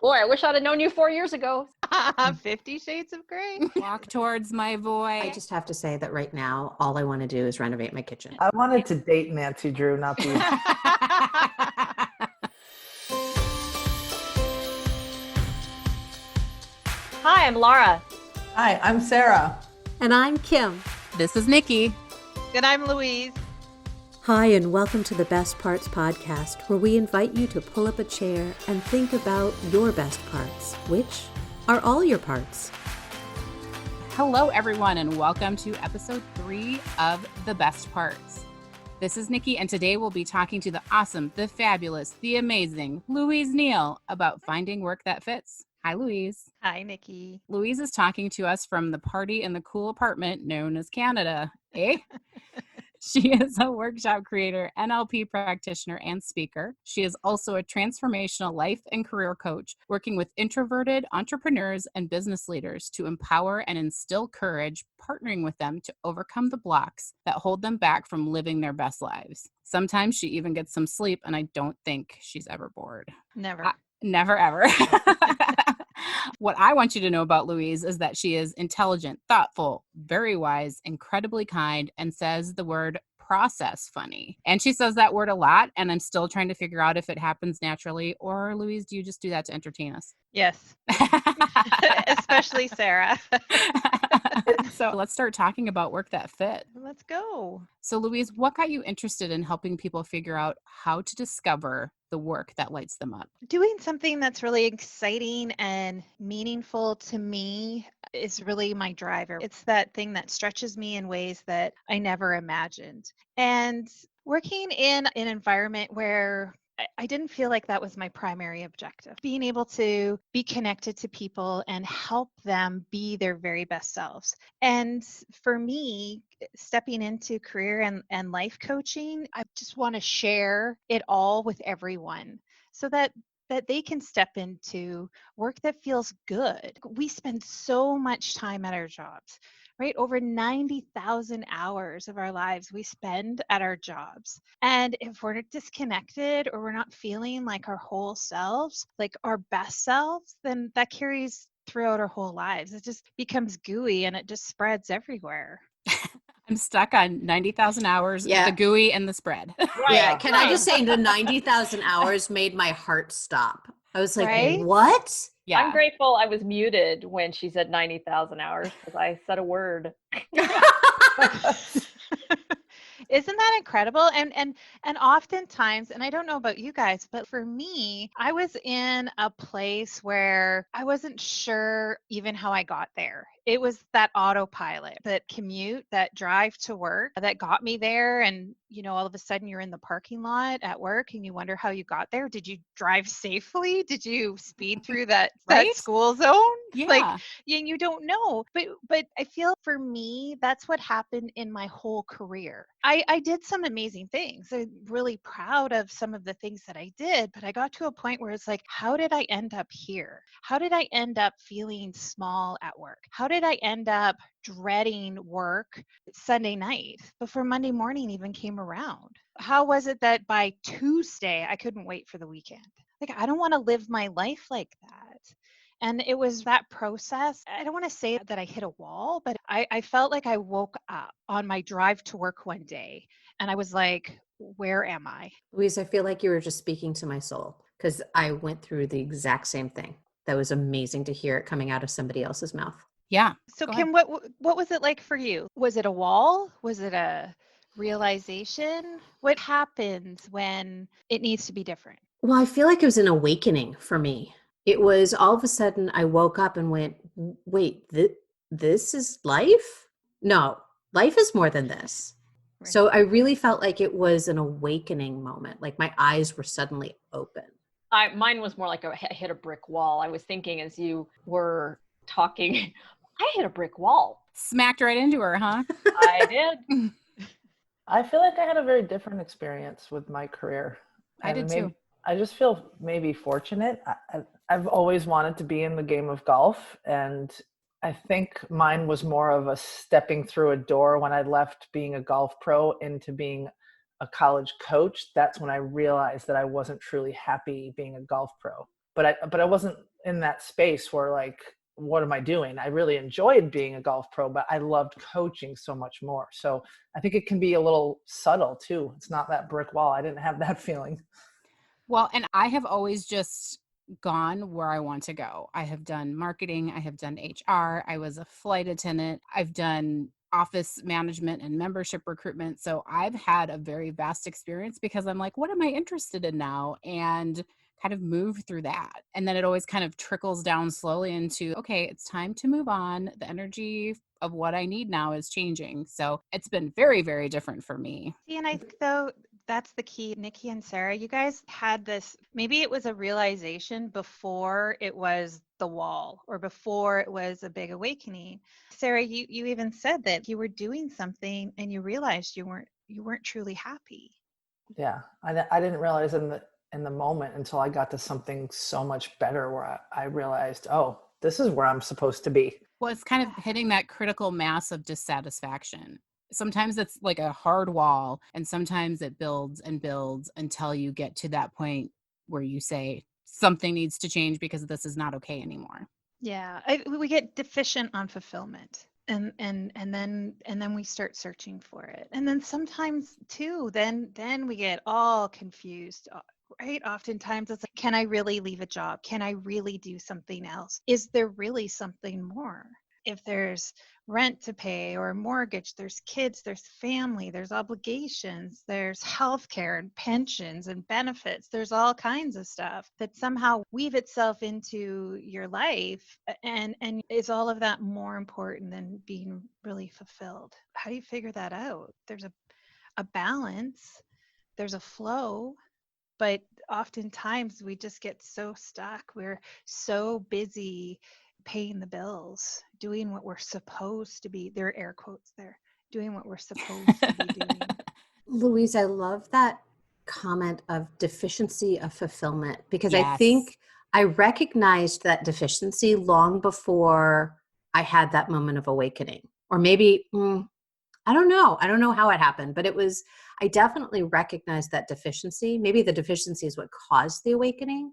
Boy, I wish I'd have known you 4 years ago. 50 Shades of Grey. Walk towards my voice. I just have to say that right now, all I want to do is renovate my kitchen. I wanted to date Nancy Drew, not be. Hi, I'm Laura. Hi, I'm Sarah. And I'm Kim. This is Nikki. And I'm Louise. Hi, and welcome to the Best Parts Podcast, where we invite you to pull up a chair and think about your best parts, which are all your parts. Hello, everyone, and welcome to episode 3 of The Best Parts. This is Nikki, and today we'll be talking to the awesome, the fabulous, the amazing Louise Neil about finding work that fits. Hi, Louise. Hi, Nikki. Louise is talking to us from the party in the cool apartment known as Canada, eh? She is a workshop creator, NLP practitioner, and speaker. She is also a transformational life and career coach, working with introverted entrepreneurs and business leaders to empower and instill courage, partnering with them to overcome the blocks that hold them back from living their best lives. Sometimes she even gets some sleep, and I don't think she's ever bored. Never. Never, ever. What I want you to know about Louise is that she is intelligent, thoughtful, very wise, incredibly kind, and says the word process funny. And she says that word a lot, and I'm still trying to figure out if it happens naturally, or Louise, do you just do that to entertain us? Yes. Especially Sarah. So let's start talking about work that fit. Let's go. So Louise, what got you interested in helping people figure out how to discover the work that lights them up? Doing something that's really exciting and meaningful to me is really my driver. It's that thing that stretches me in ways that I never imagined. And working in an environment where I didn't feel like that was my primary objective. Being able to be connected to people and help them be their very best selves. And for me, stepping into career and life coaching, I just want to share it all with everyone so that they can step into work that feels good. We spend so much time at our jobs, right? Over 90,000 hours of our lives we spend at our jobs. And if we're disconnected or we're not feeling like our whole selves, like our best selves, then that carries throughout our whole lives. It just becomes gooey and it just spreads everywhere. I'm stuck on 90,000 hours, Yeah. the gooey and the spread. Right. Yeah, can I just say the 90,000 hours made my heart stop. I was like, Right? What? Yeah. I'm grateful I was muted when she said 90,000 hours because I said a word. Isn't that incredible? And oftentimes, and I don't know about you guys, but for me, I was in a place where I wasn't sure even how I got there. It was that autopilot, that commute, that drive to work that got me there. And, all of a sudden you're in the parking lot at work and you wonder how you got there. Did you drive safely? Did you speed through that Right? school zone? Yeah. Like, you don't know. But I feel for me, that's what happened in my whole career. I did some amazing things. I'm really proud of some of the things that I did, but I got to a point where it's like, how did I end up here? How did I end up feeling small at work? How did I end up dreading work Sunday night before Monday morning even came around? How was it that by Tuesday, I couldn't wait for the weekend? Like, I don't want to live my life like that. And it was that process. I don't want to say that I hit a wall, but I felt like I woke up on my drive to work one day and I was like, where am I? Louise, I feel like you were just speaking to my soul because I went through the exact same thing. That was amazing to hear it coming out of somebody else's mouth. Yeah. So Go Kim, what was it like for you? Was it a wall? Was it a realization? What happens when it needs to be different? Well, I feel like it was an awakening for me. It was all of a sudden I woke up and went, wait, this is life? No, life is more than this. Right. So I really felt like it was an awakening moment. Like my eyes were suddenly open. Mine was more like I hit a brick wall. I was thinking as you were talking, I hit a brick wall. Smacked right into her, huh? I did. I feel like I had a very different experience with my career. I did too. I just feel maybe fortunate. I've always wanted to be in the game of golf, and I think mine was more of a stepping through a door when I left being a golf pro into being a college coach. That's when I realized that I wasn't truly happy being a golf pro. But I wasn't in that space where like, what am I doing? I really enjoyed being a golf pro, but I loved coaching so much more. So I think it can be a little subtle too. It's not that brick wall. I didn't have that feeling. Well, and I have always just gone where I want to go. I have done marketing, I have done HR, I was a flight attendant, I've done office management and membership recruitment. So I've had a very vast experience because I'm like, what am I interested in now? And kind of move through that. And then it always kind of trickles down slowly into, okay, it's time to move on. The energy of what I need now is changing. So it's been very, very different for me. See, and I think though that's the key, Nikki and Sarah, you guys had this, maybe it was a realization before it was the wall or before it was a big awakening. Sarah, you even said that you were doing something and you realized you weren't truly happy. Yeah. I didn't realize in the moment until I got to something so much better where I realized, oh, this is where I'm supposed to be. Well, it's kind of hitting that critical mass of dissatisfaction. Sometimes it's like a hard wall, and sometimes it builds and builds until you get to that point where you say something needs to change because this is not okay anymore. Yeah, we get deficient on fulfillment. And then we start searching for it. And then sometimes too, then we get all confused, right? Oftentimes it's like, can I really leave a job? Can I really do something else? Is there really something more? If there's rent to pay or a mortgage, there's kids, there's family, there's obligations, there's healthcare and pensions and benefits. There's all kinds of stuff that somehow weave itself into your life. And is all of that more important than being really fulfilled? How do you figure that out? There's a balance, there's a flow, but oftentimes we just get so stuck. We're so busy paying the bills, doing what we're supposed to be. There are air quotes there. Doing what we're supposed to be doing. Louise, I love that comment of deficiency of fulfillment because I Yes. think I recognized that deficiency long before I had that moment of awakening. Or maybe, I don't know. I don't know how it happened, but I definitely recognized that deficiency. Maybe the deficiency is what caused the awakening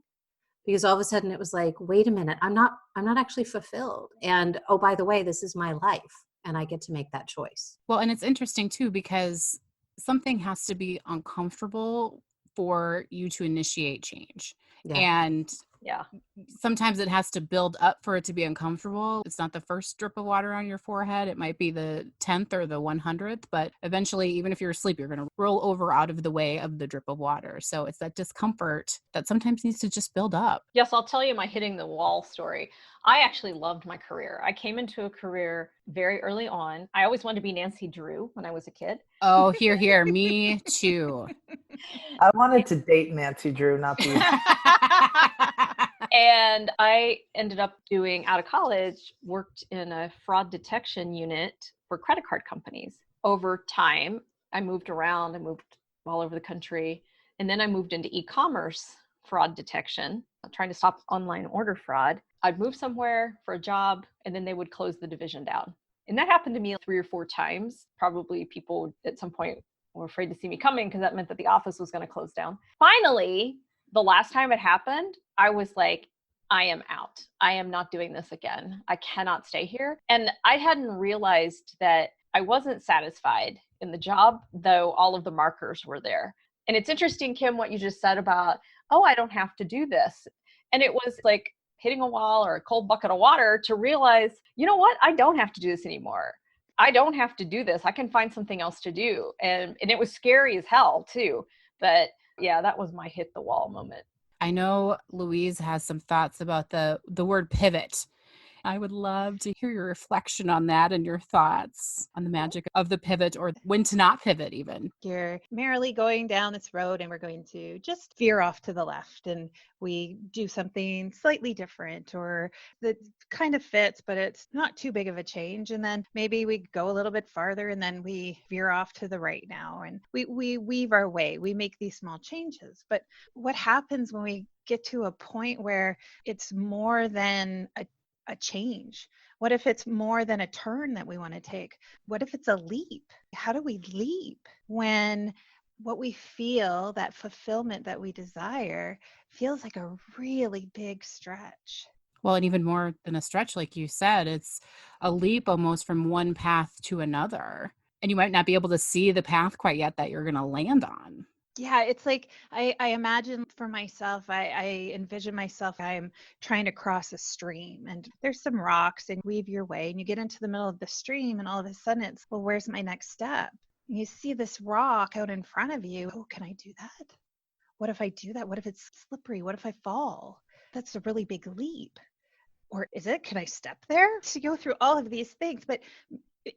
because all of a sudden it was like, wait a minute, I'm not actually fulfilled. And oh, by the way, this is my life and I get to make that choice. Well, and it's interesting too, because something has to be uncomfortable for you to initiate change. Yeah. And Yeah. sometimes it has to build up for it to be uncomfortable. It's not the first drip of water on your forehead. It might be the 10th or the 100th, but eventually, even if you're asleep, you're going to roll over out of the way of the drip of water. So it's that discomfort that sometimes needs to just build up. Yes, I'll tell you my hitting the wall story. I actually loved my career. I came into a career very early on. I always wanted to be Nancy Drew when I was a kid. Oh, here, me too. I wanted to date Nancy Drew, not be. And I ended up doing, out of college, worked in a fraud detection unit for credit card companies. Over time, I moved around. I moved all over the country. And then I moved into e-commerce fraud detection, trying to stop online order fraud. I'd move somewhere for a job, and then they would close the division down. And that happened to me 3 or 4 times. Probably people at some point were afraid to see me coming because that meant that the office was going to close down. Finally, the last time it happened, I was like, I am out. I am not doing this again. I cannot stay here. And I hadn't realized that I wasn't satisfied in the job, though all of the markers were there. And it's interesting, Kim, what you just said about, oh, I don't have to do this. And it was like hitting a wall or a cold bucket of water to realize, you know what? I don't have to do this anymore. I don't have to do this. I can find something else to do. And it was scary as hell too. But yeah, that was my hit the wall moment. I know Louise has some thoughts about the word pivot. I would love to hear your reflection on that and your thoughts on the magic of the pivot or when to not pivot even. You're merrily going down this road and we're going to just veer off to the left and we do something slightly different or that kind of fits, but it's not too big of a change. And then maybe we go a little bit farther and then we veer off to the right now and we weave our way. We make these small changes. But what happens when we get to a point where it's more than a change? What if it's more than a turn that we want to take? What if it's a leap? How do we leap when what we feel, that fulfillment that we desire, feels like a really big stretch? Well, and even more than a stretch, like you said, it's a leap almost from one path to another. And you might not be able to see the path quite yet that you're going to land on. Yeah, it's like I imagine for myself, I envision myself, I'm trying to cross a stream and there's some rocks and weave your way and you get into the middle of the stream and all of a sudden it's, well, where's my next step? And you see this rock out in front of you. Oh, can I do that? What if I do that? What if it's slippery? What if I fall? That's a really big leap. Or is it? Can I step there? So you go through all of these things, but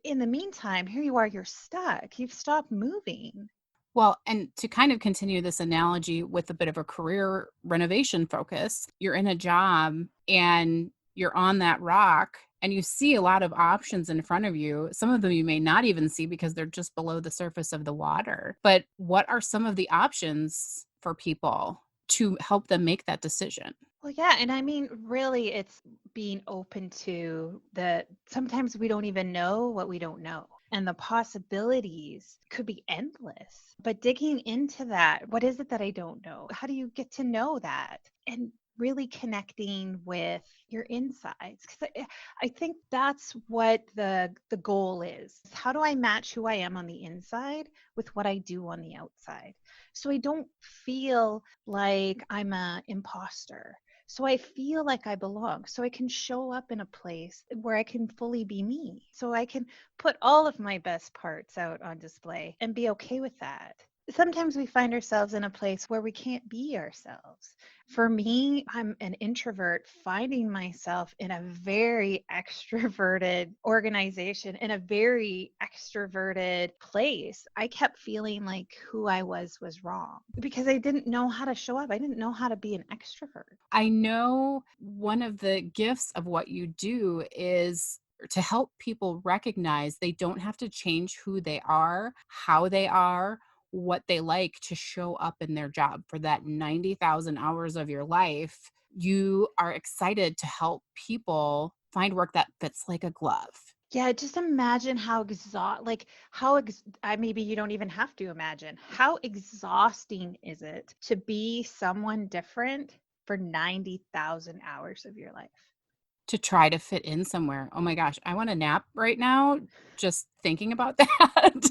in the meantime, here you are, you're stuck. You've stopped moving. Well, and to kind of continue this analogy with a bit of a career renovation focus, you're in a job and you're on that rock and you see a lot of options in front of you. Some of them you may not even see because they're just below the surface of the water. But what are some of the options for people to help them make that decision? Well, yeah. And I mean, really, it's being open to the sometimes we don't even know what we don't know. And the possibilities could be endless. But digging into that, what is it that I don't know? How do you get to know that? And really connecting with your insides. Because I think that's what the goal is. How do I match who I am on the inside with what I do on the outside? So I don't feel like I'm an imposter. So I feel like I belong. So I can show up in a place where I can fully be me. So I can put all of my best parts out on display and be okay with that. Sometimes we find ourselves in a place where we can't be ourselves. For me, I'm an introvert finding myself in a very extroverted organization, in a very extroverted place. I kept feeling like who I was wrong because I didn't know how to show up. I didn't know how to be an extrovert. I know one of the gifts of what you do is to help people recognize they don't have to change who they are, how they are, what they like to show up in their job for that 90,000 hours of your life. You are excited to help people find work that fits like a glove. Yeah, just imagine how maybe you don't even have to imagine. How exhausting is it to be someone different for 90,000 hours of your life? To try to fit in somewhere. Oh my gosh, I want a nap right now just thinking about that.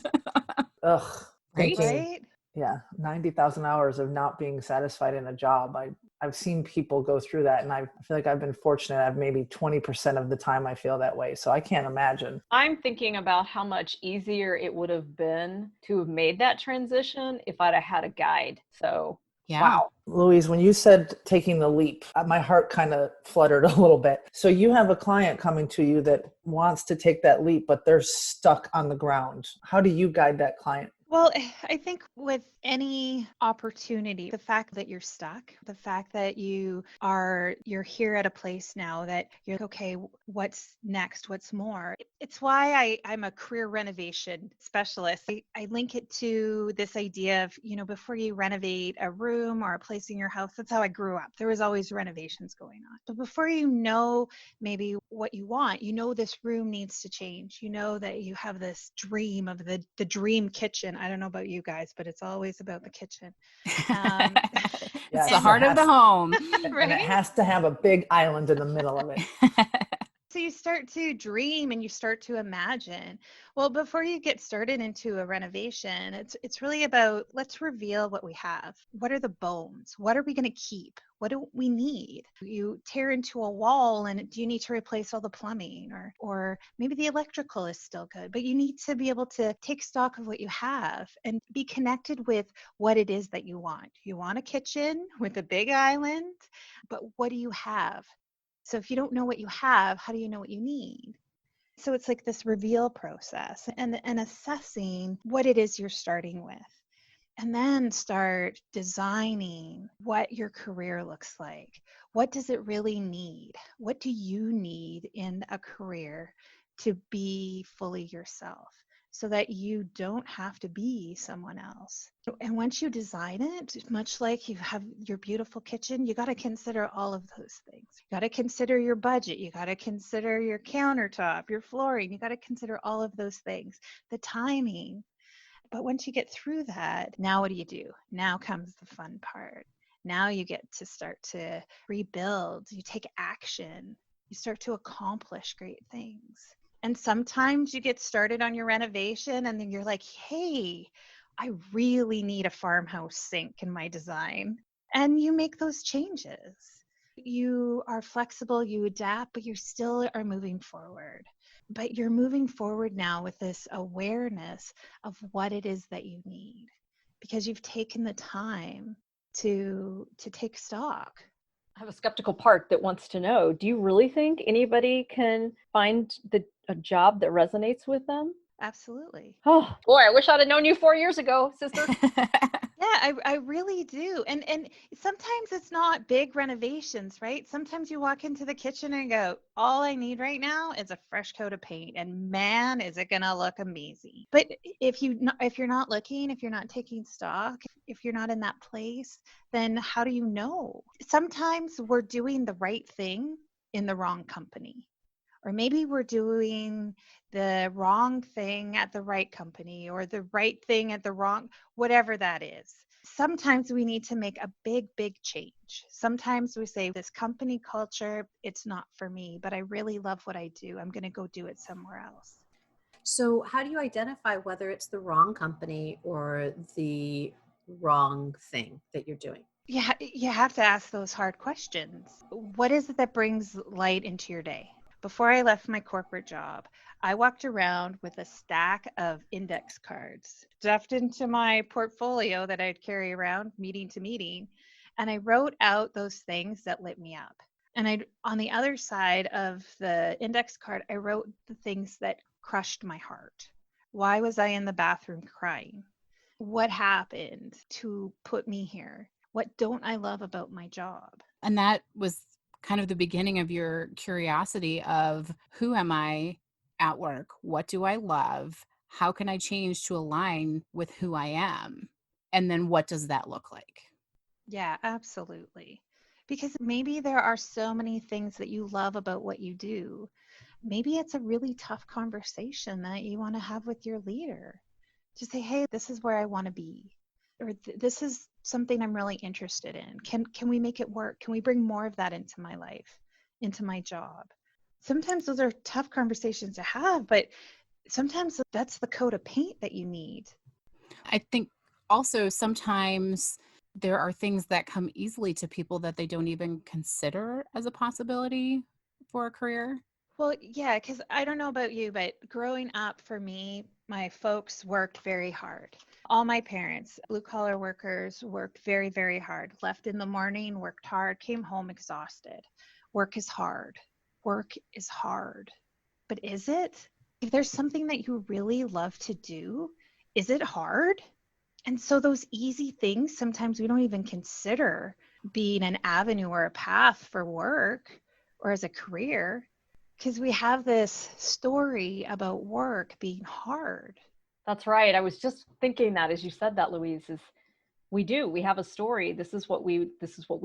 Ugh, Right? thinking, Right? yeah, 90,000 hours of not being satisfied in a job. I've seen people go through that, and I feel like I've been fortunate. I've maybe 20% of the time I feel that way. So I can't imagine. I'm thinking about how much easier it would have been to have made that transition if I'd have had a guide. So, Yeah. wow. Louise, when you said taking the leap, my heart kind of fluttered a little bit. So you have a client coming to you that wants to take that leap, but they're stuck on the ground. How do you guide that client? Well, I think with any opportunity, the fact that you're stuck, the fact that you're here at a place now that you're like, okay, what's next? What's more? It's why I'm a career renovation specialist. I link it to this idea of, before you renovate a room or a place in your house, that's how I grew up. There was always renovations going on. So before you know maybe what you want, this room needs to change. You know that you have this dream of the dream kitchen. I don't know about you guys, but it's always about the kitchen. It's the Yes, heart of the home. and it Right? has to have a big island in the middle of it. So you start to dream and you start to imagine. Well, before you get started into a renovation, it's really about, let's reveal what we have. What are the bones? What are we going to keep? What do we need? You tear into a wall and do you need to replace all the plumbing, or maybe the electrical is still good, but you need to be able to take stock of what you have and be connected with what it is that you want. You want a kitchen with a big island, but what do you have? So if you don't know what you have, how do you know what you need? So it's like this reveal process and assessing what it is you're starting with. And then start designing what your career looks like. What does it really need? What do you need in a career to be fully yourself so that you don't have to be someone else? And once you design it, much like you have your beautiful kitchen, you got to consider all of those things. You got to consider your budget. You got to consider your countertop, your flooring. You got to consider all of those things, the timing. But once you get through that, now what do? Now comes the fun part. Now you get to start to rebuild, you take action, you start to accomplish great things. And sometimes you get started on your renovation and then you're like, hey, I really need a farmhouse sink in my design. And you make those changes. You are flexible, you adapt, but you still are moving forward. But you're moving forward now with this awareness of what it is that you need because you've taken the time to take stock. I have a skeptical part that wants to know, do you really think anybody can find a job that resonates with them? Absolutely. Oh, boy, I wish I'd have known you 4 years ago, sister. Yeah, I really do. And sometimes it's not big renovations, right? Sometimes you walk into the kitchen and go, all I need right now is a fresh coat of paint, and man, is it gonna look amazing. But if you're not looking, if you're not taking stock, if you're not in that place, then how do you know? Sometimes we're doing the right thing in the wrong company. Or maybe we're doing the wrong thing at the right company or the right thing at the wrong, whatever that is. Sometimes we need to make a big, big change. Sometimes we say, this company culture, it's not for me, but I really love what I do. I'm going to go do it somewhere else. So how do you identify whether it's the wrong company or the wrong thing that you're doing? Yeah, you have to ask those hard questions. What is it that brings light into your day? Before I left my corporate job, I walked around with a stack of index cards stuffed into my portfolio that I'd carry around meeting to meeting. And I wrote out those things that lit me up. And on the other side of the index card, I wrote the things that crushed my heart. Why was I in the bathroom crying? What happened to put me here? What don't I love about my job? And that was kind of the beginning of your curiosity of, who am I at work? What do I love? How can I change to align with who I am? And then what does that look like? Yeah, absolutely. Because maybe there are so many things that you love about what you do. Maybe it's a really tough conversation that you want to have with your leader. To say, hey, this is where I want to be. Or this is something I'm really interested in. Can we make it work? Can we bring more of that into my life, into my job? Sometimes those are tough conversations to have, but sometimes that's the coat of paint that you need. I think also sometimes there are things that come easily to people that they don't even consider as a possibility for a career. Well, yeah, because I don't know about you, but growing up for me, my folks worked very hard. All my parents, blue collar workers, worked very, very hard. Left in the morning, worked hard, came home exhausted. Work is hard. Work is hard. But is it? If there's something that you really love to do, is it hard? And so those easy things, sometimes we don't even consider being an avenue or a path for work or as a career, because we have this story about work being hard. That's right. I was just thinking that as you said that, Louise, is we have a story. This is what we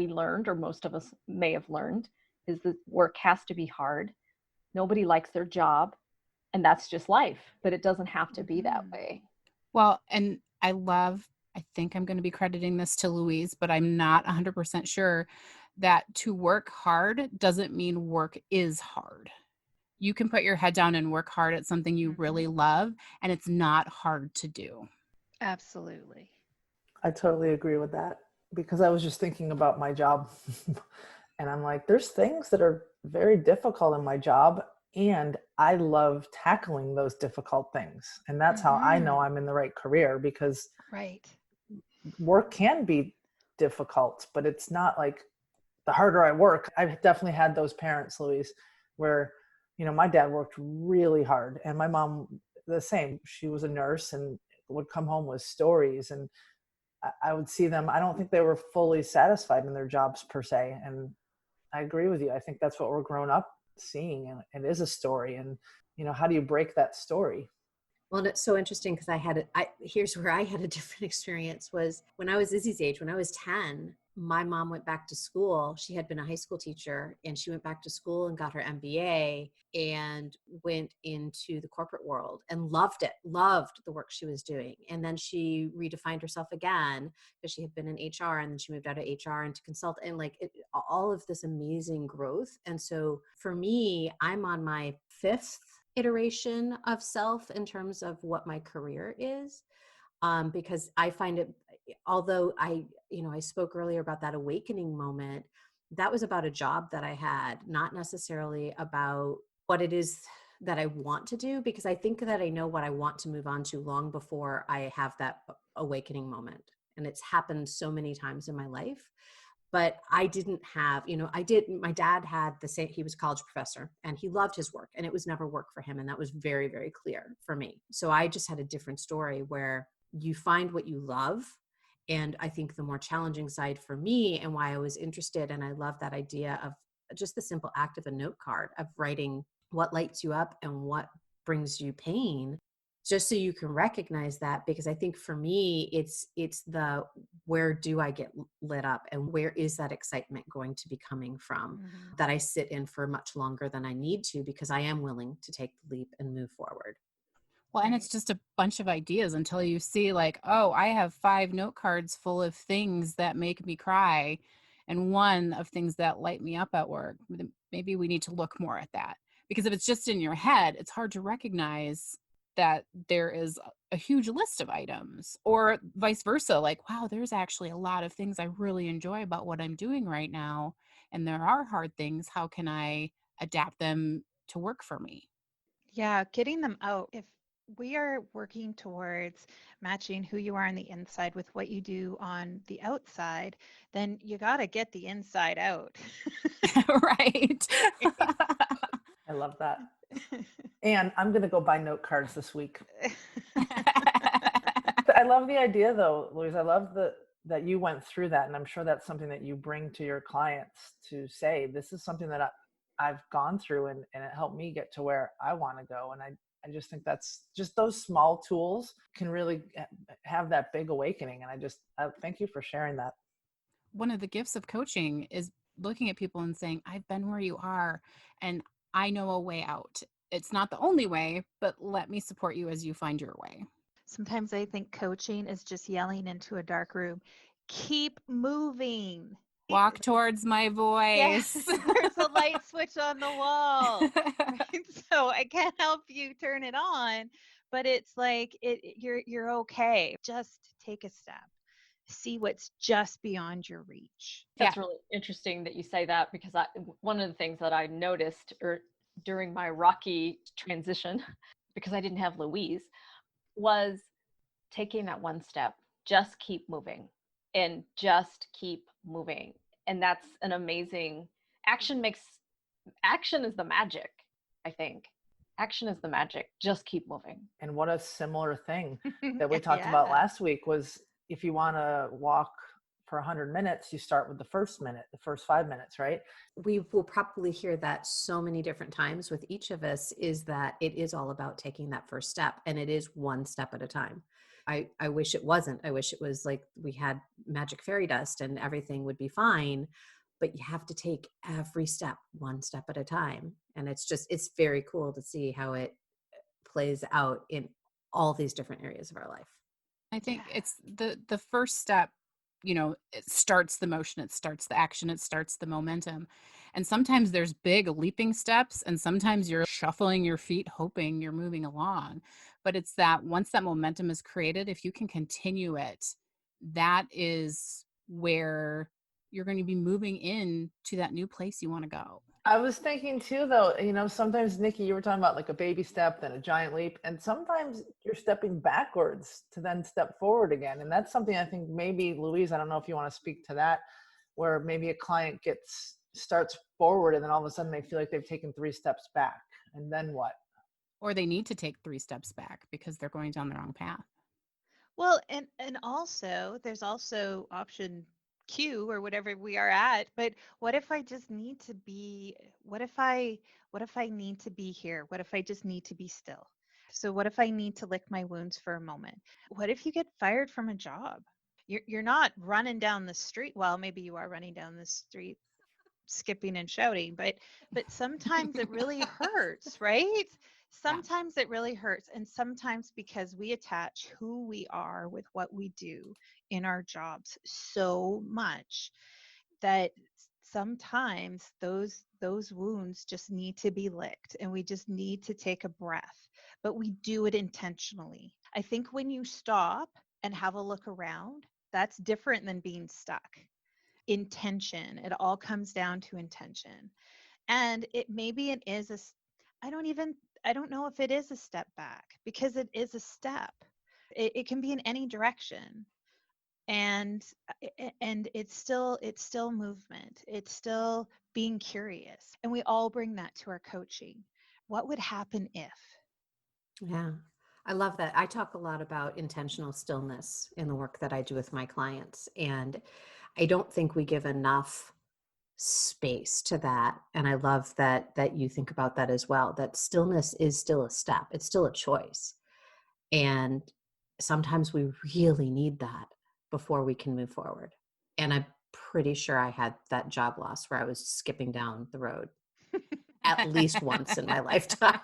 learned, or most of us may have learned, is that work has to be hard. Nobody likes their job, and that's just life, but it doesn't have to be that way. Well, and I think I'm going to be crediting this to Louise, but I'm not 100% sure that to work hard doesn't mean work is hard. You can put your head down and work hard at something you really love, and it's not hard to do. Absolutely. I totally agree with that, because I was just thinking about my job and I'm like, there's things that are very difficult in my job, and I love tackling those difficult things. And that's how I know I'm in the right career, because Right. work can be difficult, but it's not like the harder I work. I've definitely had those parents, Louise, where, my dad worked really hard and my mom the same. She was a nurse and would come home with stories, and I would see them. I don't think they were fully satisfied in their jobs per se. And I agree with you. I think that's what we're grown up seeing, and it is a story. And, how do you break that story? Well, and it's so interesting because here's where I had a different experience. Was when I was Izzy's age, when I was 10, my mom went back to school. She had been a high school teacher, and she went back to school and got her MBA and went into the corporate world and loved it, loved the work she was doing. And then she redefined herself again because she had been in HR, and then she moved out of HR into consult, and like all of this amazing growth. And so for me, I'm on my 5th iteration of self in terms of what my career is. Because I find it, although I spoke earlier about that awakening moment, that was about a job that I had, not necessarily about what it is that I want to do, because I think that I know what I want to move on to long before I have that awakening moment. And it's happened so many times in my life. But I didn't have, my dad had the same, he was a college professor and he loved his work, and it was never work for him. And that was very, very clear for me. So I just had a different story where you find what you love. And I think the more challenging side for me, and why I was interested, and I love that idea of just the simple act of a note card, of writing what lights you up and what brings you pain, just so you can recognize that. Because I think for me, it's the, where do I get lit up, and where is that excitement going to be coming from, that I sit in for much longer than I need to, because I am willing to take the leap and move forward. Well, and it's just a bunch of ideas until you see, like, oh, I have 5 note cards full of things that make me cry and one of things that light me up at work. Maybe we need to look more at that, because if it's just in your head, it's hard to recognize that there is a huge list of items, or vice versa. Like, wow, there's actually a lot of things I really enjoy about what I'm doing right now. And there are hard things. How can I adapt them to work for me? Yeah, getting them out. If we are working towards matching who you are on the inside with what you do on the outside, then you got to get the inside out. Right. I love that. And I'm going to go buy note cards this week. I love the idea, though, Louise. I love that you went through that. And I'm sure that's something that you bring to your clients, to say, this is something that I've gone through, and it helped me get to where I want to go. And I just think that's just, those small tools can really have that big awakening. And I thank you for sharing that. One of the gifts of coaching is looking at people and saying, I've been where you are and I know a way out. It's not the only way, but let me support you as you find your way. Sometimes I think coaching is just yelling into a dark room, keep moving. Walk towards my voice. Yes, there's a light switch on the wall. Right? So I can't help you turn it on, but it's like you're okay. Just take a step. See what's just beyond your reach. That's really interesting that you say that, because one of the things that I noticed during my rocky transition, because I didn't have Louise, was taking that one step. Just keep moving, and just keep moving. And that's an amazing action is the magic, I think. Action is the magic. Just keep moving. And what a similar thing that we talked about last week was, if you want to walk for 100 minutes, you start with the first 5 minutes, right? We will probably hear that so many different times with each of us, is that it is all about taking that first step, and it is one step at a time. I wish it wasn't. I wish it was like we had magic fairy dust and everything would be fine, but you have to take every step one step at a time. And it's very cool to see how it plays out in all these different areas of our life. I think it's the first step, it starts the motion, it starts the action, it starts the momentum. And sometimes there's big leaping steps, and sometimes you're shuffling your feet, hoping you're moving along. But it's that once that momentum is created, if you can continue it, that is where you're going to be moving in to that new place you want to go. I was thinking too, though, sometimes, Nikki, you were talking about like a baby step, then a giant leap, and sometimes you're stepping backwards to then step forward again. And that's something I think maybe, Louise, I don't know if you want to speak to that, where maybe a client starts forward and then all of a sudden they feel like they've taken 3 steps back. And then what? Or they need to take 3 steps back because they're going down the wrong path. Well, and also there's also option Q, or whatever we are at. But what if I just need to be, what if I need to be here? What if I just need to be still? So what if I need to lick my wounds for a moment? What if you get fired from a job? You're not running down the street. Well, maybe you are running down the street skipping and shouting, but sometimes it really hurts, right? Sometimes it really hurts, and sometimes because we attach who we are with what we do in our jobs so much that sometimes those wounds just need to be licked, and we just need to take a breath, but we do it intentionally. I think when you stop and have a look around, that's different than being stuck. Intention, it all comes down to intention. And it is I don't know if it is a step back, because it is a step. It can be in any direction, and it's still movement, it's still being curious, and we all bring that to our coaching. What would happen if? Yeah. I love that. I talk a lot about intentional stillness in the work that I do with my clients. And I don't think we give enough space to that. And I love that you think about that as well, that stillness is still a step. It's still a choice. And sometimes we really need that before we can move forward. And I'm pretty sure I had that job loss where I was skipping down the road at least once in my lifetime.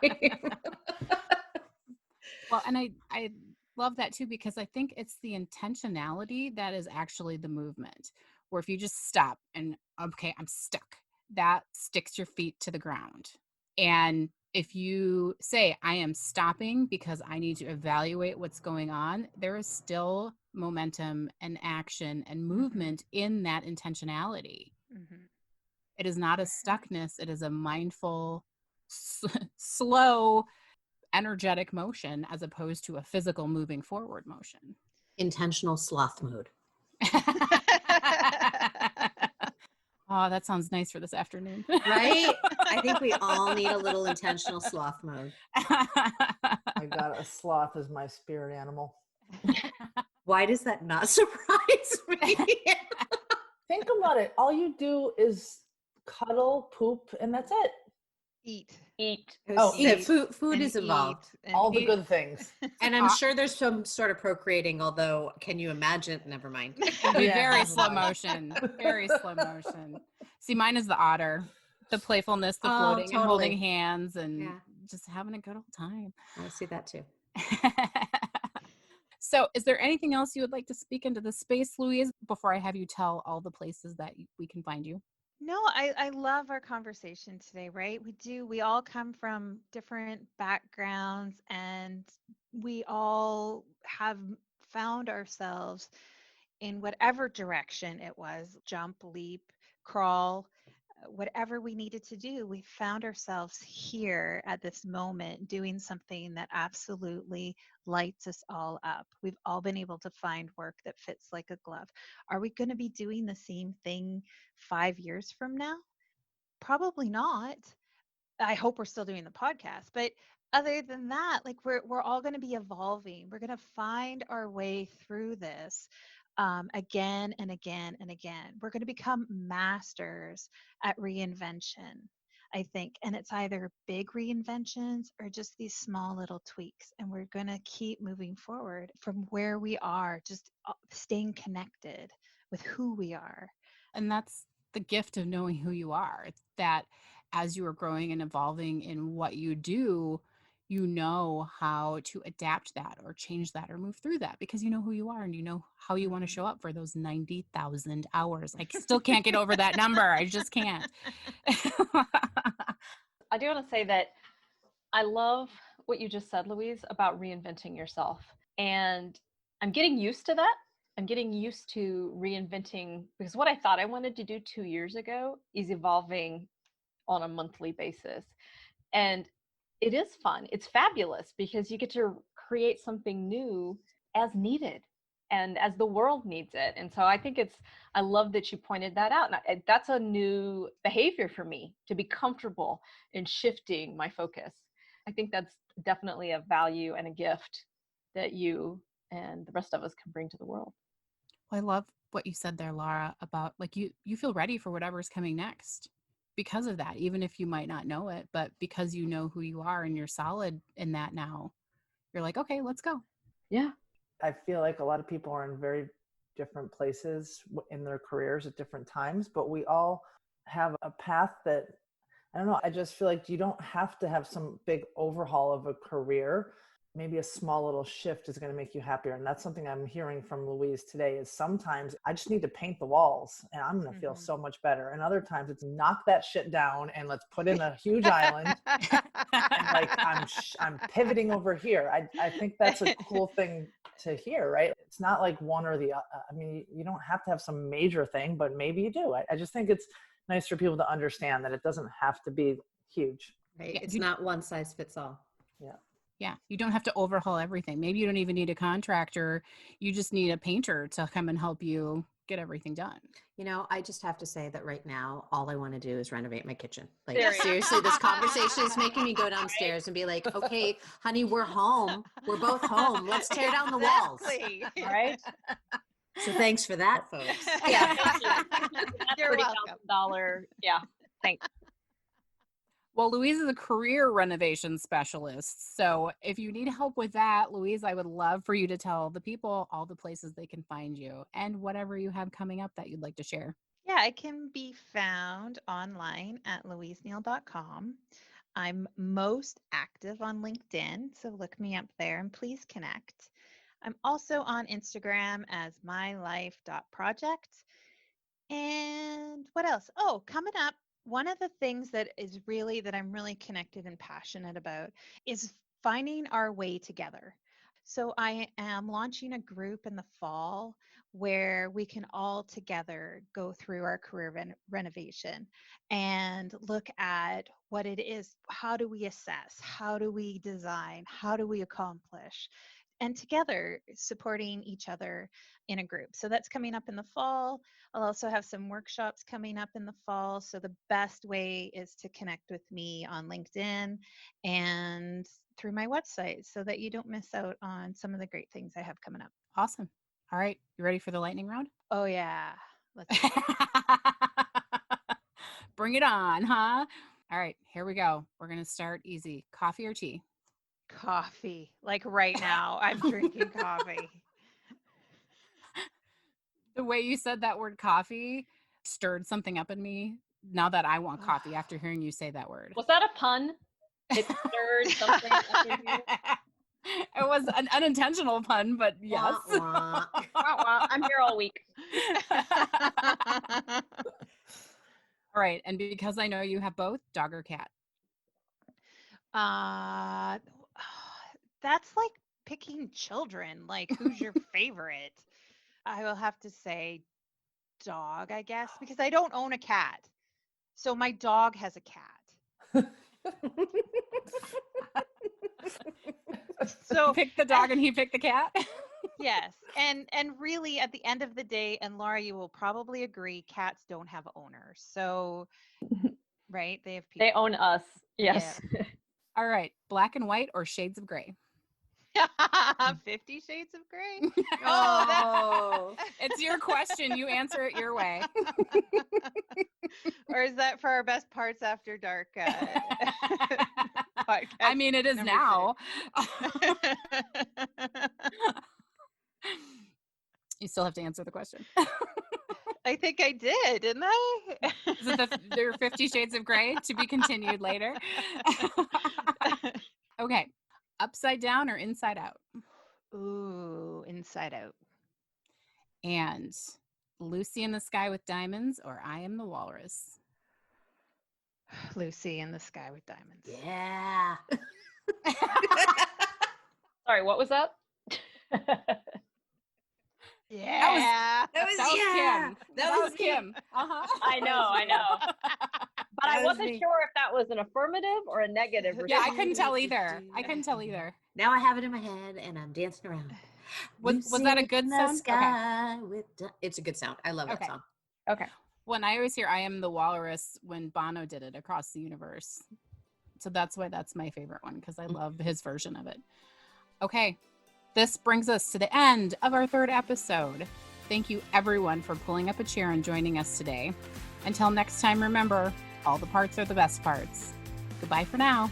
Well, and I love that too, because I think it's the intentionality that is actually the movement. Where if you just stop and, okay, I'm stuck, that sticks your feet to the ground. And if you say, I am stopping because I need to evaluate what's going on, there is still momentum and action and movement in that intentionality. Mm-hmm. It is not a stuckness. It is a mindful, slow, energetic motion as opposed to a physical moving forward motion. Intentional sloth mode. Oh, that sounds nice for this afternoon. Right? I think we all need a little intentional sloth mode. I got a sloth as my spirit animal. Why does that not surprise me? Think about it. All you do is cuddle, poop, and that's it. Eat. Oh, Yeah, eat. food is involved. All the good things. And I'm sure there's some sort of procreating, although can you imagine? Never mind. It'll be Yeah, very never slow mind. motion. Very slow motion. See, mine is the otter. The playfulness, the Oh, floating and holding totally. hands and Yeah. just having a good old time. I see that too. So is there anything else you would like to speak into the space, Louise, before I have you tell all the places that we can find you? No, I love our conversation today, right? We all come from different backgrounds, and we all have found ourselves in whatever direction it was, jump, leap, crawl, whatever we needed to do. We found ourselves here at this moment doing something that absolutely lights us all up. We've all been able to find work that fits like a glove. Are we going to be doing the same thing 5 years from now? Probably not. I hope we're still doing the podcast, but other than that, like we're all going to be evolving. We're going to find our way through this again and again and again. We're going to become masters at reinvention, I think, and it's either big reinventions or just these small little tweaks. And we're going to keep moving forward from where we are, just staying connected with who we are. And that's the gift of knowing who you are, that as you are growing and evolving in what you do, you know how to adapt that or change that or move through that because you know who you are and you know how you want to show up for those 90,000 hours. I still can't get over that number. I just can't. I do want to say that I love what you just said, Louise, about reinventing yourself. And I'm getting used to that. I'm getting used to reinventing because what I thought I wanted to do 2 years ago is evolving on a monthly basis. And it is fun. It's fabulous because you get to create something new as needed and as the world needs it. And so I love that you pointed that out. And that's a new behavior for me, to be comfortable in shifting my focus. I think that's definitely a value and a gift that you and the rest of us can bring to the world. Well, I love what you said there, Laura, about like you feel ready for whatever's coming next because of that, even if you might not know it, but because you know who you are and you're solid in that now, you're like, okay, let's go. Yeah. I feel like a lot of people are in very different places in their careers at different times, but we all have a path that, I don't know, I just feel like you don't have to have some big overhaul of a career. Maybe a small little shift is going to make you happier. And that's something I'm hearing from Louise today, is sometimes I just need to paint the walls and I'm going to feel so much better. And other times it's knock that shit down and let's put in a huge island. And like I'm pivoting over here. I think that's a cool thing to hear, right? It's not like one or the other. I mean, you don't have to have some major thing, but maybe you do. I just think it's nice for people to understand that it doesn't have to be huge. Right. It's not one size fits all. Yeah. Yeah, you don't have to overhaul everything. Maybe you don't even need a contractor. You just need a painter to come and help you get everything done. You know, I just have to say that right now, all I want to do is renovate my kitchen. Like, Seriously. seriously, this conversation is making me go downstairs and be like, okay, honey, we're home. We're both home. Let's tear down the walls. Exactly. Right? So thanks for that, folks. Yeah. That's You're welcome. $30,000. Yeah. Thanks. Well, Louise is a career renovation specialist. So if you need help with that, Louise, I would love for you to tell the people all the places they can find you and whatever you have coming up that you'd like to share. Yeah, I can be found online at louiseneil.com. I'm most active on LinkedIn, so look me up there and please connect. I'm also on Instagram as mylife.project. And what else? Oh, coming up, one of the things that I'm really connected and passionate about is finding our way together. So I am launching a group in the fall where we can all together go through our career renovation and look at what it is. How do we assess? How do we design? How do we accomplish? And together supporting each other in a group. So that's coming up in the fall. I'll also have some workshops coming up in the fall. So the best way is to connect with me on LinkedIn and through my website so that you don't miss out on some of the great things I have coming up. Awesome. All right. You ready for the lightning round? Oh, yeah. Let's Bring it on, huh? All right. Here we go. We're going to start easy. Coffee or tea? Coffee. Like right now, I'm drinking coffee. The way you said that word coffee stirred something up in me now that I want coffee after hearing you say that word. Was that a pun? It stirred something up in you? It was an unintentional pun, but yes. Wah, wah. I'm here all week. All right. And because I know you have both, dog or cat? That's like picking children. Like, who's your favorite? I will have to say dog, I guess, because I don't own a cat. So my dog has a cat. So you picked the dog and he picked the cat? Yes. And really at the end of the day, and Laura, you will probably agree, cats don't have owners. So, right? They have people. They own us. Yes. Yeah. All right. Black and white or shades of gray? 50 Shades of Grey. Oh, It's your question. You answer it your way. Or is that for our best parts after dark? Podcast I mean, it is number now. 6. You still have to answer the question. I think I did, didn't I? Is it there are 50 Shades of Grey to be continued later? Okay. Upside down or inside out? Ooh, Inside Out. And Lucy in the Sky with Diamonds or I Am the Walrus? Lucy in the Sky with Diamonds. yeah. Sorry, what was that? Yeah. That was Kim. Kim. That was Kim. Uh-huh. I know. But I That was wasn't me. sure if that was an affirmative or a negative. Yeah, I response. couldn't tell either. Now I have it in my head and I'm dancing around. Was that a good Lucy in the sound? Sky with it's a good sound. I love that Okay. song. Okay. When I always hear I Am the Walrus when Bono did it Across the Universe. So that's why that's my favorite one, because I love his version of it. Okay. This brings us to the end of our 3rd episode. Thank you everyone for pulling up a chair and joining us today. Until next time, remember, all the parts are the best parts. Goodbye for now.